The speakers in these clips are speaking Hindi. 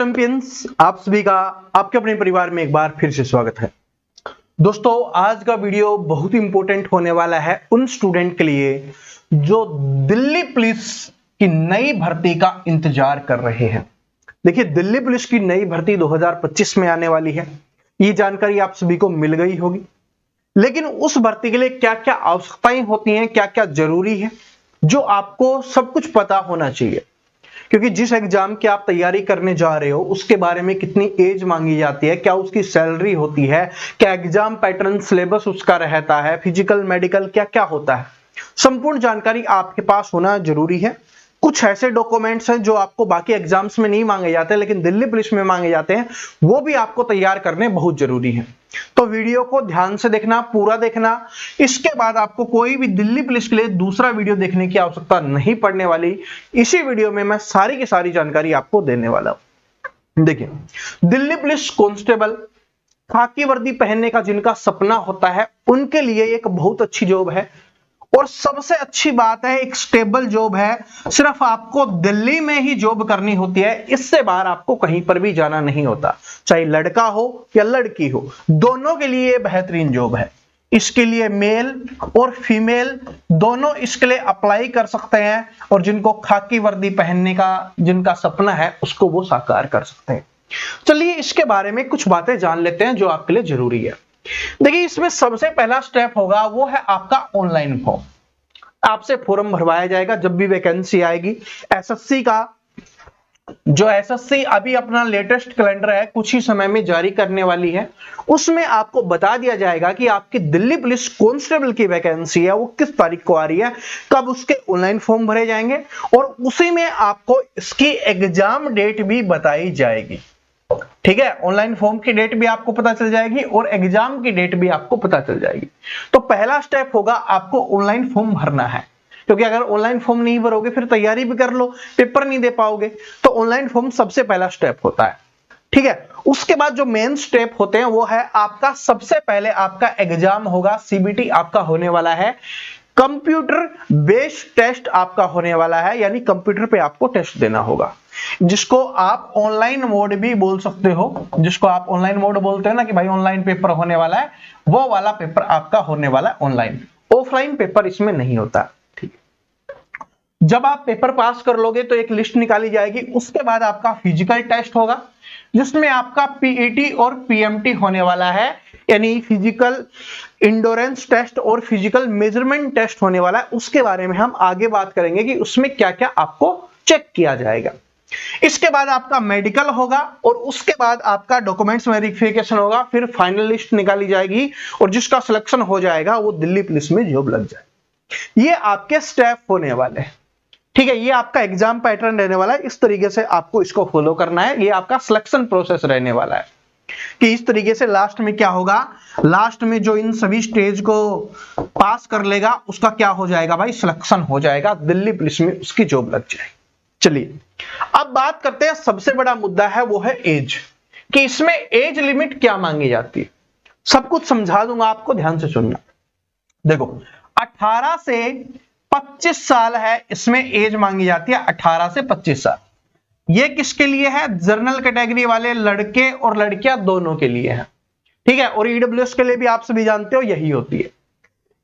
चैंपियंस, आप सभी का आपके अपने परिवार में एक बार फिर से स्वागत है। दोस्तों, आज का वीडियो बहुत इंपॉर्टेंट होने वाला है उन स्टूडेंट के लिए जो दिल्ली पुलिस की नई भर्ती का इंतजार कर रहे हैं। देखिए, दिल्ली पुलिस की नई भर्ती 2025 में आने वाली है। ये जानकारी आप सभी को मिल गई होगी, लेकिन उस भर्ती के लिए क्या क्या आवश्यकताएं होती हैं, क्या क्या जरूरी है, जो आपको सब कुछ पता होना चाहिए। क्योंकि जिस एग्जाम की आप तैयारी करने जा रहे हो उसके बारे में कितनी एज मांगी जाती है, क्या उसकी सैलरी होती है, क्या एग्जाम पैटर्न सिलेबस उसका रहता है, फिजिकल मेडिकल क्या क्या होता है, संपूर्ण जानकारी आपके पास होना जरूरी है। कुछ ऐसे डॉक्यूमेंट्स हैं जो आपको बाकी एग्जाम्स में नहीं मांगे जाते लेकिन दिल्ली पुलिस में मांगे जाते हैं, वो भी आपको तैयार करने बहुत जरूरी है। तो वीडियो को ध्यान से देखना, पूरा देखना। इसके बाद आपको कोई भी दिल्ली पुलिस के लिए दूसरा वीडियो देखने की आवश्यकता नहीं पड़ने वाली। इसी वीडियो में मैं सारी की सारी जानकारी आपको देने वाला हूं। देखिए, दिल्ली पुलिस कांस्टेबल खाकी वर्दी पहनने का जिनका सपना होता है उनके लिए एक बहुत अच्छी जॉब है, और सबसे अच्छी बात है एक स्टेबल जॉब है। सिर्फ आपको दिल्ली में ही जॉब करनी होती है, इससे बाहर आपको कहीं पर भी जाना नहीं होता। चाहे लड़का हो या लड़की हो, दोनों के लिए बेहतरीन जॉब है। इसके लिए मेल और फीमेल दोनों इसके लिए अप्लाई कर सकते हैं, और जिनको खाकी वर्दी पहनने का जिनका सपना है उसको वो साकार कर सकते हैं। चलिए, इसके बारे में कुछ बातें जान लेते हैं जो आपके लिए जरूरी है। देखिए, इसमें सबसे पहला स्टेप होगा वो है आपका ऑनलाइन फॉर्म। आपसे फॉर्म भरवाया जाएगा जब भी वैकेंसी आएगी। एसएससी का जो एसएससी अभी अपना लेटेस्ट कैलेंडर है कुछ ही समय में जारी करने वाली है, उसमें आपको बता दिया जाएगा कि आपकी दिल्ली पुलिस कांस्टेबल की वैकेंसी है वो किस तारीख को आ रही है, कब उसके ऑनलाइन फॉर्म भरे जाएंगे, और उसी में आपको इसकी एग्जाम डेट भी बताई जाएगी। ठीक है, ऑनलाइन फॉर्म की डेट भी आपको पता चल जाएगी और एग्जाम की डेट भी आपको पता चल जाएगी। तो पहला स्टेप होगा आपको ऑनलाइन फॉर्म भरना है, क्योंकि अगर ऑनलाइन फॉर्म नहीं भरोगे फिर तैयारी भी कर लो, पेपर नहीं दे पाओगे। तो ऑनलाइन फॉर्म सबसे पहला स्टेप होता है। ठीक है, उसके बाद जो मेन स्टेप होते हैं वो है आपका सबसे पहले आपका एग्जाम होगा, सीबीटी आपका होने वाला है। कंप्यूटर बेस्ड टेस्ट आपका होने वाला है, यानी कंप्यूटर पे आपको टेस्ट देना होगा, जिसको आप ऑनलाइन मोड भी बोल सकते हो। जिसको आप ऑनलाइन मोड बोलते हो ना कि भाई ऑनलाइन पेपर होने वाला है, वो वाला पेपर आपका होने वाला है ऑनलाइन। ऑफलाइन पेपर इसमें नहीं होता। ठीक, जब आप पेपर पास कर लोगे तो एक लिस्ट निकाली जाएगी। उसके बाद आपका फिजिकल टेस्ट होगा, जिसमें आपका पीईटी और पीएमटी होने वाला है, यानी फिजिकल इंडोरेंस टेस्ट और फिजिकल मेजरमेंट टेस्ट होने वाला है। उसके बारे में हम आगे बात करेंगे कि उसमें क्या क्या आपको चेक किया जाएगा। इसके बाद आपका मेडिकल होगा, और उसके बाद आपका डॉक्यूमेंट्स वेरिफिकेशन होगा। फिर फाइनल लिस्ट निकाली जाएगी, और जिसका सिलेक्शन हो जाएगा वो दिल्ली पुलिस में जॉब लग जाएगी। ये आपके स्टेप होने वाले हैं। ठीक है, ये आपका एग्जाम पैटर्न रहने वाला है। इस तरीके से आपको इसको फॉलो करना है। ये आपका सिलेक्शन प्रोसेस रहने वाला है कि इस तरीके से लास्ट में क्या होगा, लास्ट में जो इन सभी स्टेज को पास कर लेगा उसका क्या हो जाएगा भाई, सिलेक्शन हो जाएगा, दिल्ली पुलिस में उसकी जॉब लग जाएगी। चलिए, अब बात करते हैं, सबसे बड़ा मुद्दा है वो है एज, कि इसमें एज लिमिट क्या मांगी जाती है। सब कुछ समझा दूंगा आपको, ध्यान से सुनना। देखो, 18 से 25 साल है इसमें एज मांगी जाती है। 18 से 25 साल ये किसके लिए है, जनरल कैटेगरी वाले लड़के और लड़कियां दोनों के लिए है। ठीक है, और ईडब्ल्यूएस के लिए भी आप सभी जानते हो यही होती है।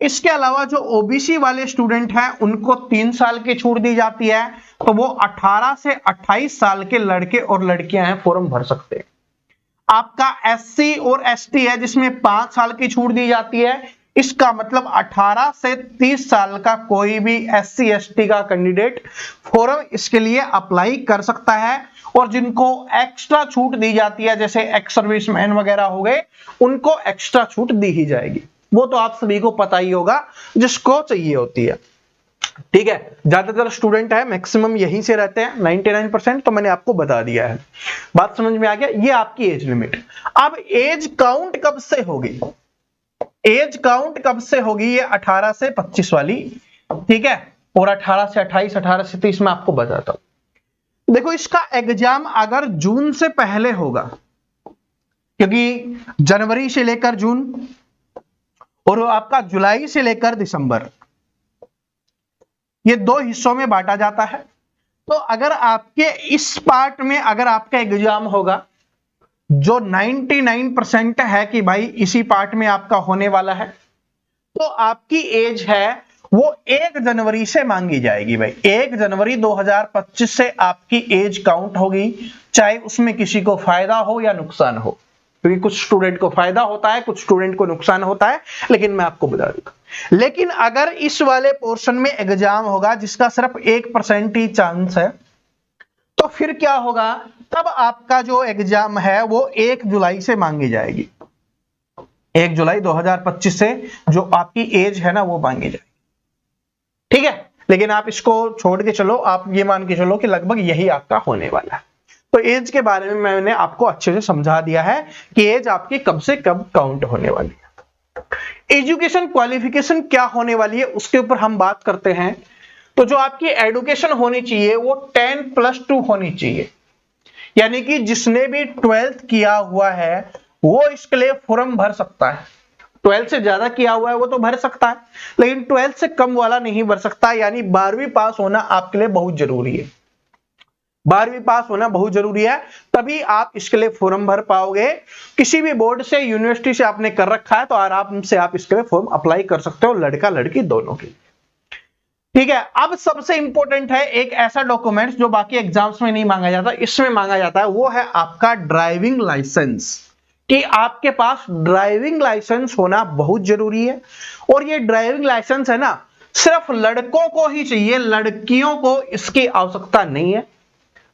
इसके अलावा जो ओबीसी वाले स्टूडेंट हैं उनको 3 साल की छूट दी जाती है, तो वो 18 से 28 साल के लड़के और लड़कियां हैं फॉर्म भर सकते हैं। आपका एससी और एसटी है जिसमें 5 साल की छूट दी जाती है। इसका मतलब 18 से 30 साल का कोई भी एससी एसटी का कैंडिडेट फॉर्म इसके लिए अप्लाई कर सकता है, और जिनको एक्स्ट्रा छूट दी जाती है जैसे एक्स सर्विसमैन वगैरह हो गए, उनको एक्स्ट्रा छूट दी ही जाएगी। वो तो आप सभी को पता ही होगा जिसको चाहिए होती है। ठीक है, ज्यादातर स्टूडेंट है मैक्सिमम यहीं से रहते हैं, 99%, तो मैंने आपको बता दिया है। बात समझ में आ गया। ये आपकी एज लिमिट। अब एज काउंट कब से होगी, एज काउंट कब से होगी, ये 18 से 25 वाली। ठीक है, और 18 से 28, 18 से 30 में आपको बताता हूं। देखो, इसका एग्जाम अगर जून से पहले होगा, क्योंकि जनवरी से लेकर जून और आपका जुलाई से लेकर दिसंबर, ये 2 हिस्सों में बांटा जाता है। तो अगर आपके इस पार्ट में अगर आपका एग्जाम होगा जो 99% है कि भाई इसी पार्ट में आपका होने वाला है, तो आपकी एज है वो 1 जनवरी से मांगी जाएगी भाई। 1 जनवरी 2025 से आपकी एज काउंट होगी, चाहे उसमें किसी को फायदा हो या नुकसान हो, क्योंकि कुछ स्टूडेंट को फायदा होता है, कुछ स्टूडेंट को नुकसान होता है, लेकिन मैं आपको बता दूंगा। लेकिन अगर इस वाले पोर्शन में एग्जाम होगा जिसका सिर्फ 1% ही चांस है, तो फिर क्या होगा, तब आपका जो एग्जाम है वो 1 जुलाई से मांगी जाएगी। 1 जुलाई 2025 से जो आपकी एज है ना वो मांगी जाएगी, ठीक है। लेकिन आप इसको छोड़ के चलो, आप ये मान के चलो कि लगभग यही आपका होने वाला है। तो एज के बारे में मैंने आपको अच्छे से समझा दिया है कि एज आपकी कब से कब काउंट होने वाली है। एजुकेशन क्वालिफिकेशन क्या होने वाली है उसके ऊपर हम बात करते हैं। तो जो आपकी एजुकेशन होनी चाहिए वो 10+2 होनी चाहिए, यानी कि जिसने भी 12th किया हुआ है वो इसके लिए फॉर्म भर सकता है। 12th से ज्यादा किया हुआ है वो तो भर सकता है, लेकिन 12th से कम वाला नहीं भर सकता। यानी 12वीं पास होना आपके लिए बहुत जरूरी है। 12वीं पास होना बहुत जरूरी है, तभी आप इसके लिए फॉर्म भर पाओगे। किसी भी बोर्ड से, यूनिवर्सिटी से आपने कर रखा है तो आराम से आप इसके लिए फॉर्म अप्लाई कर सकते हो, लड़का लड़की दोनों के लिए, ठीक है। अब सबसे इंपॉर्टेंट है एक ऐसा डॉक्यूमेंट जो बाकी एग्जाम्स में नहीं मांगा जाता, इसमें मांगा जाता है, वो है आपका ड्राइविंग लाइसेंस। कि आपके पास ड्राइविंग लाइसेंस होना बहुत जरूरी है। और ये ड्राइविंग लाइसेंस है ना सिर्फ लड़कों को ही चाहिए, लड़कियों को इसकी आवश्यकता नहीं है।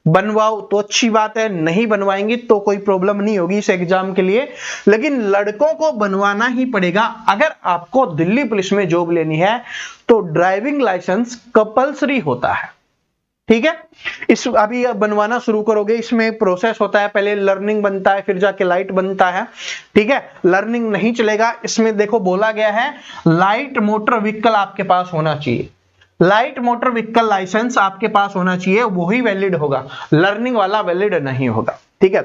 बनवाओ तो अच्छी बात है, नहीं बनवाएंगे तो कोई प्रॉब्लम नहीं होगी इस एग्जाम के लिए, लेकिन लड़कों को बनवाना ही पड़ेगा। अगर आपको दिल्ली पुलिस में जॉब लेनी है तो ड्राइविंग लाइसेंस कंपलसरी होता है, ठीक है। इस अभी बनवाना शुरू करोगे, इसमें प्रोसेस होता है, पहले लर्निंग बनता है, फिर जाके लाइट बनता है, ठीक है। लर्निंग नहीं चलेगा, इसमें देखो बोला गया है लाइट मोटर व्हीकल आपके पास होना चाहिए। लाइट मोटर व्हीकल लाइसेंस आपके पास होना चाहिए, वही वैलिड होगा, लर्निंग वाला वैलिड नहीं होगा, ठीक है।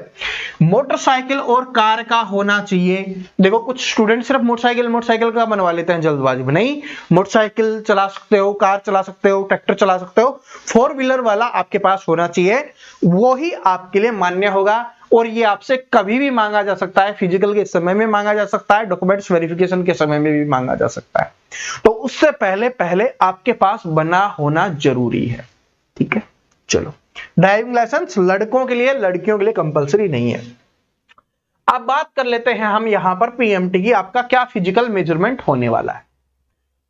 मोटरसाइकिल और कार का होना चाहिए। देखो कुछ स्टूडेंट सिर्फ मोटरसाइकिल का बनवा लेते हैं जल्दबाजी में, नहीं, मोटरसाइकिल चला सकते हो, कार चला सकते हो, ट्रैक्टर चला सकते हो, 4 व्हीलर वाला आपके पास होना चाहिए, वो ही आपके लिए मान्य होगा। और ये आपसे कभी भी मांगा जा सकता है, फिजिकल के समय में मांगा जा सकता है, डॉक्यूमेंट्स वेरिफिकेशन के समय में भी मांगा जा सकता है। तो उससे पहले आपके पास बना होना जरूरी है, ठीक है। चलो, ड्राइविंग लाइसेंस लड़कों के लिए, लड़कियों के लिए कंपलसरी नहीं है। अब बात कर लेते हैं हम यहां पर पीएमटी की, आपका क्या फिजिकल मेजरमेंट होने वाला है।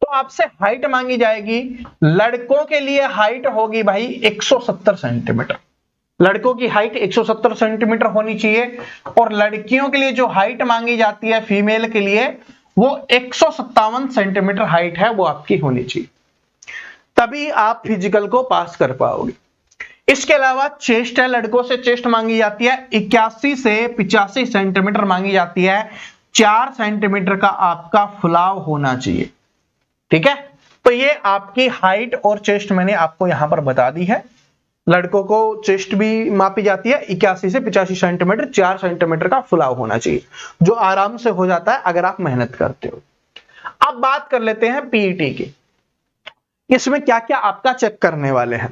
तो आपसे हाइट मांगी जाएगी। लड़कों के लिए हाइट होगी भाई 170 सेंटीमीटर, लड़कों की हाइट 170 सेंटीमीटर होनी चाहिए। और लड़कियों के लिए जो हाइट मांगी जाती है फीमेल के लिए, वो 157 सेंटीमीटर हाइट है, वो आपकी होनी चाहिए, तभी आप फिजिकल को पास कर पाओगे। इसके अलावा चेस्ट है, लड़कों से चेस्ट मांगी जाती है 81 से 85 सेंटीमीटर मांगी जाती है। 4 सेंटीमीटर का आपका फुलाव होना चाहिए, ठीक है। तो ये आपकी हाइट और चेस्ट मैंने आपको यहां पर बता दी है। लड़कों को चेस्ट भी मापी जाती है 81 से 85 सेंटीमीटर, 4 सेंटीमीटर का फुलाव होना चाहिए, जो आराम से हो जाता है अगर आप मेहनत करते हो। अब बात कर लेते हैं पीईटी की। इसमें क्या क्या आपका चेक करने वाले हैं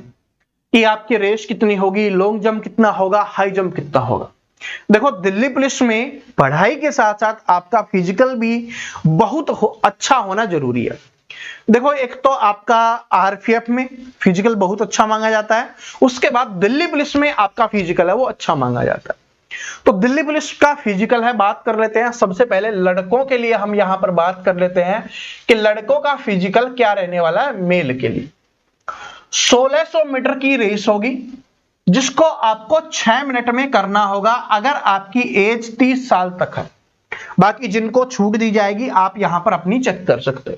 कि आपकी रेस कितनी होगी, लॉन्ग जंप कितना होगा, हाई जंप कितना होगा। देखो दिल्ली पुलिस में पढ़ाई के साथ साथ आपका फिजिकल भी बहुत अच्छा होना जरूरी है। देखो एक तो आपका आरपीएफ में फिजिकल बहुत अच्छा मांगा जाता है, उसके बाद दिल्ली पुलिस में आपका फिजिकल है वो अच्छा मांगा जाता है। तो दिल्ली पुलिस का फिजिकल है, बात कर लेते हैं। सबसे पहले लड़कों के लिए हम यहां पर बात कर लेते हैं कि लड़कों का फिजिकल क्या रहने वाला है। मेल के लिए 1600 मीटर की रेस होगी, जिसको आपको 6 मिनट में करना होगा अगर आपकी एज 30 साल तक है। बाकी जिनको छूट दी जाएगी आप यहां पर अपनी चेक कर सकते हो।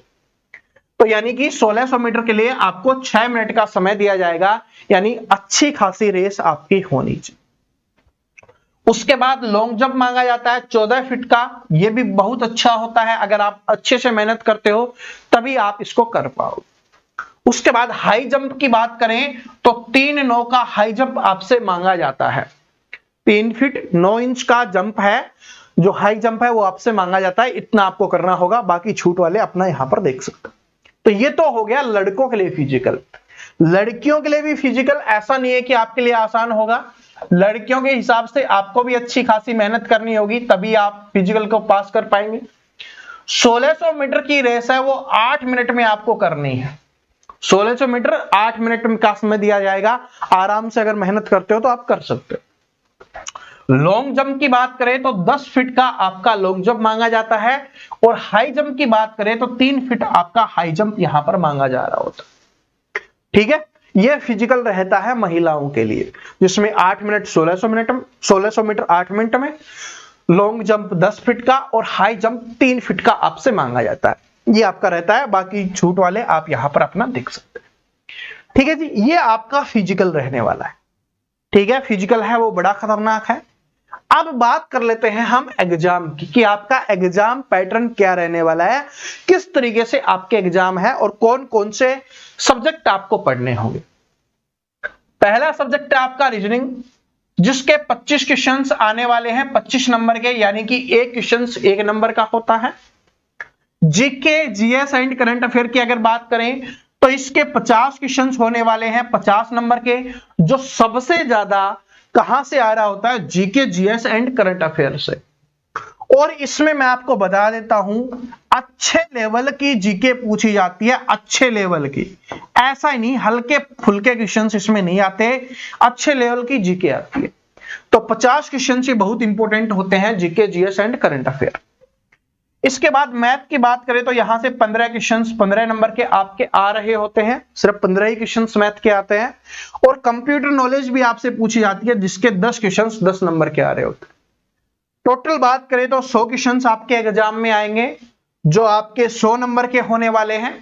तो यानी कि 1600 मीटर के लिए आपको 6 मिनट का समय दिया जाएगा, यानी अच्छी खासी रेस आपकी होनी चाहिए। उसके बाद लॉन्ग जंप मांगा जाता है 14 फीट का, यह भी बहुत अच्छा होता है, अगर आप अच्छे से मेहनत करते हो तभी आप इसको कर पाओगे। उसके बाद हाई जंप की बात करें तो 3.9 का हाई जंप आपसे मांगा जाता है। 3 फीट 9 इंच का जंप है, जो हाई जंप है वो आपसे मांगा जाता है, इतना आपको करना होगा, बाकी छूट वाले अपना यहां पर देख सकते हो। तो ये तो हो गया लड़कों के लिए फिजिकल। लड़कियों के लिए भी फिजिकल ऐसा नहीं है कि आपके लिए आसान होगा, लड़कियों के हिसाब से आपको भी अच्छी खासी मेहनत करनी होगी, तभी आप फिजिकल को पास कर पाएंगे। 1600 मीटर की रेस है, वो 8 मिनट में आपको करनी है। 1600 मीटर 8 मिनट में का समय दिया जाएगा, आराम से अगर मेहनत करते हो तो आप कर सकते हो। लॉन्ग जंप की बात करें तो 10 फीट का आपका लॉन्ग जंप मांगा जाता है, और हाई जंप की बात करें तो 3 फीट आपका हाई जंप यहां पर मांगा जा रहा होता है। ठीक है, यह फिजिकल रहता है महिलाओं के लिए, जिसमें 8 मिनट 1600 मीटर 8 मिनट में, लॉन्ग जंप 10 फीट का और हाई जंप 3 फीट का आपसे मांगा जाता है। ये आपका रहता है, बाकी छूट वाले आप यहां पर अपना देख सकते हैं। ठीक है जी, ये आपका फिजिकल रहने वाला है। ठीक है, फिजिकल है वो बड़ा खतरनाक है। अब बात कर लेते हैं हम एग्जाम की, कि आपका एग्जाम पैटर्न क्या रहने वाला है, किस तरीके से आपके एग्जाम है और कौन कौन से सब्जेक्ट आपको पढ़ने होंगे। पहला सब्जेक्ट है आपका रीजनिंग, जिसके 25 क्वेश्चंस आने वाले हैं 25 नंबर के, यानी कि एक क्वेश्चंस 1 नंबर का होता है। GK, GS and current affair की अगर बात करें तो इसके 50 क्वेश्चंस होने वाले हैं 50 नंबर के, जो सबसे ज्यादा कहां से आ रहा होता है, GK, GS and current affair से। और इसमें मैं आपको बता देता हूं, अच्छे लेवल की जीके पूछी जाती है, अच्छे लेवल की, ऐसा ही नहीं हल्के फुल्के क्वेश्चंस इसमें नहीं आते, अच्छे लेवल की जीके आती है। तो 50 क्वेश्चन ये बहुत इंपॉर्टेंट होते हैं, GK, GS and current affair. इसके बाद मैथ की बात करें तो यहां से 15 क्वेश्चंस 15 नंबर के आपके आ रहे होते हैं, सिर्फ 15 ही क्वेश्चंस मैथ के आते हैं। और कंप्यूटर नॉलेज भी आपसे पूछी जाती है, जिसके 10 क्वेश्चंस 10 नंबर के आ रहे होते हैं। टोटल बात करें तो 100 क्वेश्चंस आपके एग्जाम में आएंगे, जो आपके 100 नंबर के होने वाले हैं।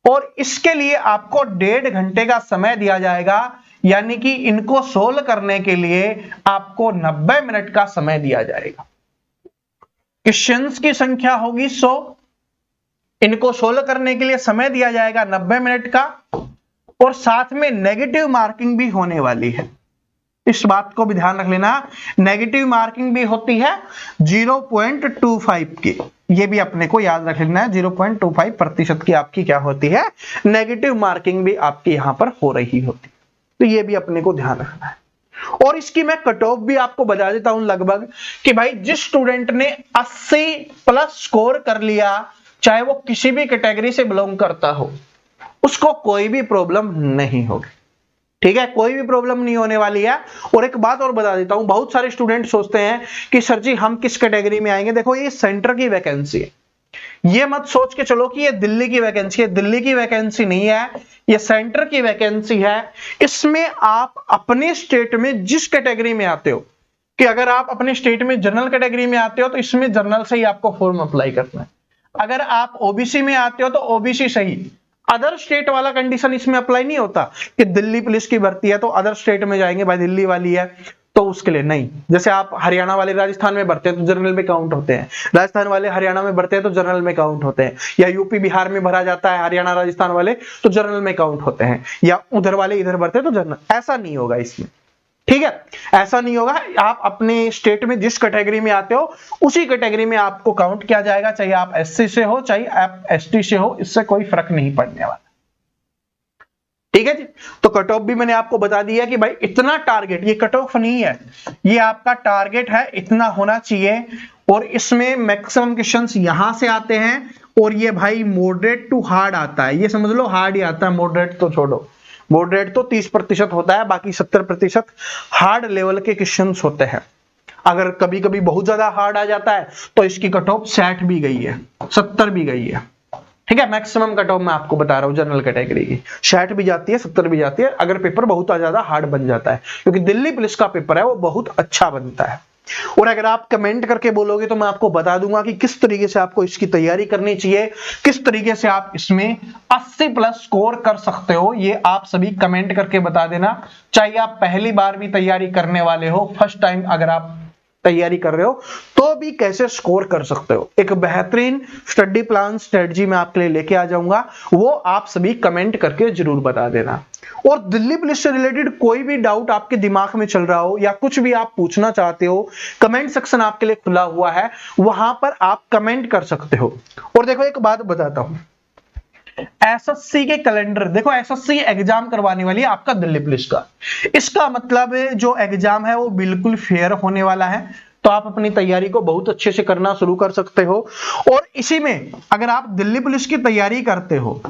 और इसके लिए आपको 1.5 घंटे का समय दिया जाएगा, यानी कि इनको सोल्व करने के लिए आपको 90 मिनट का समय दिया जाएगा। क्वेश्चंस की संख्या होगी 100, इनको सोल्व करने के लिए समय दिया जाएगा 90 मिनट का, और साथ में नेगेटिव मार्किंग भी होने वाली है। इस बात को भी ध्यान रख लेना, नेगेटिव मार्किंग भी होती है 0.25 की, ये भी अपने को याद रख लेना है। 0.25% की आपकी क्या होती है, नेगेटिव मार्किंग भी आपकी यहां पर हो रही होती है, तो ये भी अपने को ध्यान रखना है। और इसकी मैं कट ऑफ भी आपको बता देता हूं लगभग, कि भाई जिस स्टूडेंट ने 80 प्लस स्कोर कर लिया, चाहे वो किसी भी कैटेगरी से बिलोंग करता हो, उसको कोई भी प्रॉब्लम नहीं होगी। ठीक है, कोई भी प्रॉब्लम नहीं होने वाली है। और एक बात और बता देता हूं, बहुत सारे स्टूडेंट सोचते हैं कि सर जी हम किस कैटेगरी में आएंगे। देखो, ये सेंटर की वैकेंसी है, ये मत सोच के चलो कि ये दिल्ली की वैकेंसी है, दिल्ली की वैकेंसी नहीं है, ये सेंटर की वैकेंसी है। इसमें आप अपने स्टेट में जिस कैटेगरी में आते हो, कि अगर आप अपने स्टेट में जनरल कैटेगरी में आते हो तो इसमें जनरल से ही आपको फॉर्म अप्लाई करना है। अगर आप ओबीसी में आते हो तो ओबीसी से ही, अदर स्टेट वाला कंडीशन इसमें अप्लाई नहीं होता कि दिल्ली पुलिस की भर्ती है तो अदर स्टेट में जाएंगे, भाई दिल्ली वाली है तो उसके लिए नहीं। जैसे आप हरियाणा वाले राजस्थान में भरते हैं तो जनरल में काउंट होते हैं, राजस्थान वाले हरियाणा में भरते हैं तो जनरल में काउंट होते हैं, या यूपी बिहार में भरा जाता है हरियाणा राजस्थान वाले तो जनरल में काउंट होते हैं, या उधर वाले इधर भरते हैं तो जनरल। ऐसा नहीं होगा इसमें, ठीक है, ऐसा नहीं होगा। आप अपने स्टेट में जिस कैटेगरी में आते हो उसी कैटेगरी में आपको काउंट किया जाएगा, चाहे आप एससी से हो चाहे आप एसटी से हो, इससे कोई फर्क नहीं पड़ने वाला। ठीक है जी, तो कट ऑफ भी मैंने आपको बता दिया कि भाई इतना टारगेट, ये कट ऑफ नहीं है, ये आपका टारगेट है, इतना होना चाहिए। और इसमें मैक्सिमम क्वेश्चंस यहां से आते हैं, और ये भाई मॉडरेट टू हार्ड आता है, ये समझ लो हार्ड ही आता है, मॉडरेट तो छोड़ो, मॉडरेट तो 30% होता है, बाकी 70% हार्ड लेवल के क्वेश्चंस होते हैं। अगर कभी कभी बहुत ज्यादा हार्ड आ जाता है तो इसकी कट ऑफ 60 भी गई है, 70 भी गई है। ठीक है, मैक्सिमम कट ऑफ मैं आपको बता रहा हूं जनरल कैटेगरी की, 60 भी जाती है 70 भी जाती है, अगर पेपर बहुत ज्यादा हार्ड बन जाता है, क्योंकि दिल्ली पुलिस का पेपर है वो बहुत अच्छा बनता है। और अगर आप कमेंट करके बोलोगे तो मैं आपको बता दूंगा कि किस तरीके से आपको इसकी तैयारी करनी चाहिए, किस तरीके से आप इसमें 80 प्लस स्कोर कर सकते हो, ये आप सभी कमेंट करके बता देना। चाहे आप पहली बार भी तैयारी करने वाले हो, फर्स्ट टाइम अगर आप तैयारी कर रहे हो तो भी कैसे स्कोर कर सकते हो, एक बेहतरीन स्टडी प्लान स्ट्रेटजी मैं आपके लिए लेके आ जाऊंगा, वो आप सभी कमेंट करके जरूर बता देना। और दिल्ली पुलिस से रिलेटेड कोई भी डाउट आपके दिमाग में चल रहा हो या कुछ भी आप पूछना चाहते हो, कमेंट सेक्शन आपके लिए खुला हुआ है, वहां पर आप कमेंट कर सकते हो। और देखो एक बात बताता हूं, एसएससी के कैलेंडर, देखो एसएससी एग्जाम करवाने वाली है आपका दिल्ली पुलिस का। इसका मतलब जो एग्जाम है वो बिल्कुल फेयर होने वाला है, तो आप अपनी तैयारी को बहुत अच्छे से करना शुरू कर सकते हो। और इसी में अगर आप दिल्ली पुलिस की तैयारी करते हो,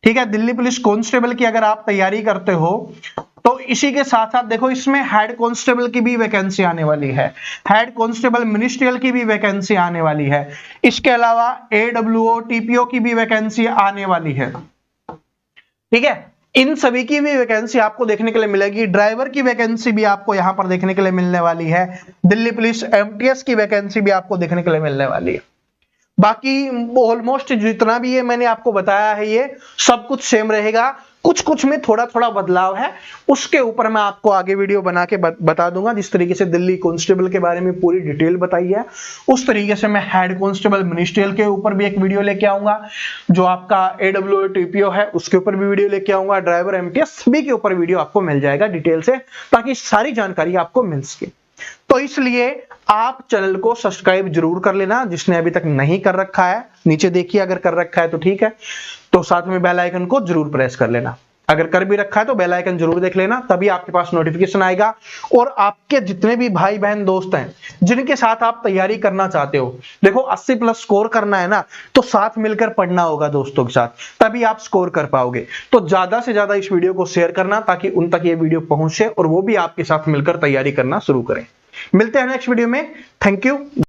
ठीक है, दिल्ली पुलिस कांस्टेबल की अगर आप तैयारी करते हो, तो इसी के साथ साथ देखो इसमें हेड कांस्टेबल की भी वैकेंसी आने वाली है, हेड कांस्टेबल मिनिस्ट्रियल की भी वैकेंसी आने वाली है। इसके अलावा एडब्ल्यूओ टीपीओ की भी वैकेंसी आने वाली है, ठीक है, इन सभी की भी वैकेंसी आपको देखने के लिए मिलेगी। ड्राइवर की वैकेंसी भी आपको यहां पर देखने के लिए मिलने वाली है। दिल्ली पुलिस एमटीएस की वैकेंसी भी आपको देखने के लिए मिलने वाली है। बाकी ऑलमोस्ट जितना भी ये मैंने आपको बताया है ये सब कुछ सेम रहेगा, कुछ कुछ में थोड़ा थोड़ा बदलाव है, उसके ऊपर मैं आपको आगे वीडियो बना के बता दूंगा। जिस तरीके से दिल्ली कांस्टेबल के बारे में पूरी डिटेल बताई है, उस तरीके से मैं हेड कांस्टेबल मिनिस्ट्रियल के ऊपर भी एक वीडियो लेके आऊंगा, जो आपका एडब्ल्यूओ टीपीओ है उसके ऊपर भी वीडियो लेके आऊंगा, ड्राइवर एमटीएस सभी के ऊपर वीडियो आपको मिल जाएगा डिटेल से, ताकि सारी जानकारी आपको मिल सके। तो इसलिए आप चैनल को सब्सक्राइब जरूर कर लेना, जिसने अभी तक नहीं कर रखा है नीचे देखिए, अगर कर रखा है तो ठीक है, तो साथ में बेल आइकन को जरूर प्रेस कर लेना। अगर कर भी रखा है तो बेल आइकन जरूर देख लेना, तभी आपके पास नोटिफिकेशन आएगा। और आपके जितने भी भाई बहन दोस्त हैं जिनके साथ आप तैयारी करना चाहते हो, देखो 80 प्लस स्कोर करना है ना, तो साथ मिलकर पढ़ना होगा दोस्तों के साथ, तभी आप स्कोर कर पाओगे। तो ज्यादा से ज्यादा इस वीडियो को शेयर करना, ताकि उन तक ये वीडियो पहुंचे और वो भी आपके साथ मिलकर तैयारी करना शुरू करें। मिलते हैं नेक्स्ट वीडियो में। Thank you.